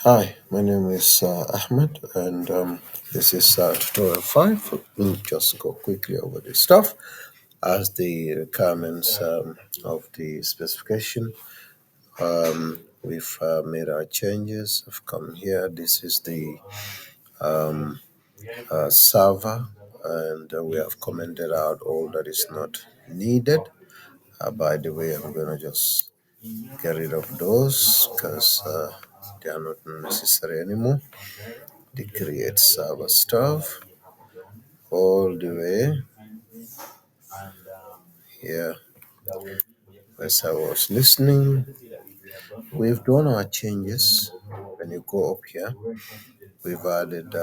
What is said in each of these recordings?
Hi, my name is Ahmed, and this is Tutorial-05. We'll just go quickly over this stuff as the requirements of the specification. We've made our changes. I've come here. This is the um, server, and we have commented out all that is not needed. By the way, I'm going to just get rid of those because they are not necessary anymore. The create server stuff all the way here. As I was listening, we've done our changes. When you go up here, we've added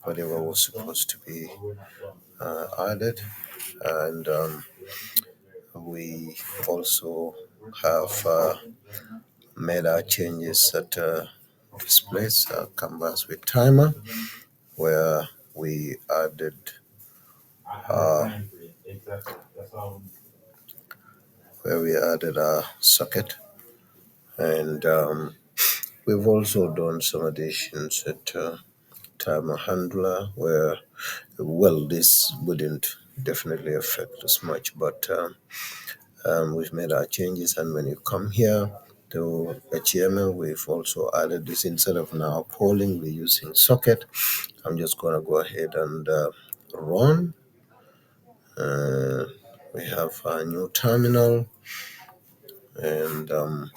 whatever was supposed to be added, and we also have made our changes at this place, canvas with timer, where we added uh, a socket, and we've also done some additions at timer handler where, well, this wouldn't definitely affect us much, but we've made our changes. And when you come here to HTML, we've also added this. Instead of now polling, we're using socket. I'm just going to go ahead and run. We have a new terminal, and I'm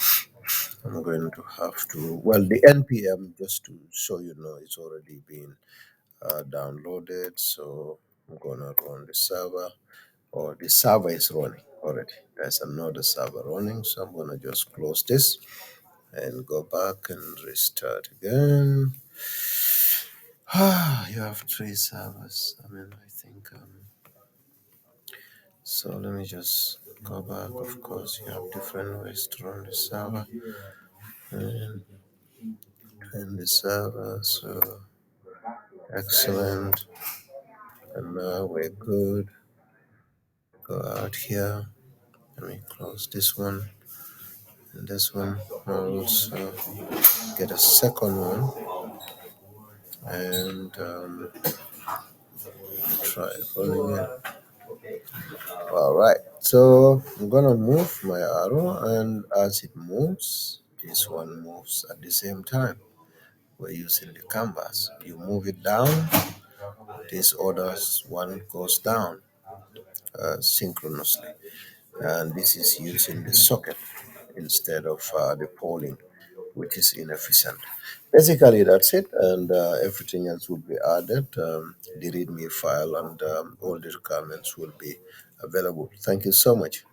going to have to, well, the npm, just to show you know, it's already been downloaded. So I'm gonna run the server, or the server is running already. There's another server running, so I'm gonna just close this and go back and restart again. You have three servers. I mean, I think so. Let me just go back. Of course, you have different ways to run the server and the server. So excellent. And now we're good. Go out here. Let me close this one and this one. I'll also get a second one and try running it. All right. So I'm gonna move my arrow, and as it moves, this one moves at the same time. We're using the canvas. You move it down, this other one goes down synchronously, and this is using the socket instead of the polling, which is inefficient. Basically, that's it, and everything else will be added. The README file and all the requirements will be available. Thank you so much.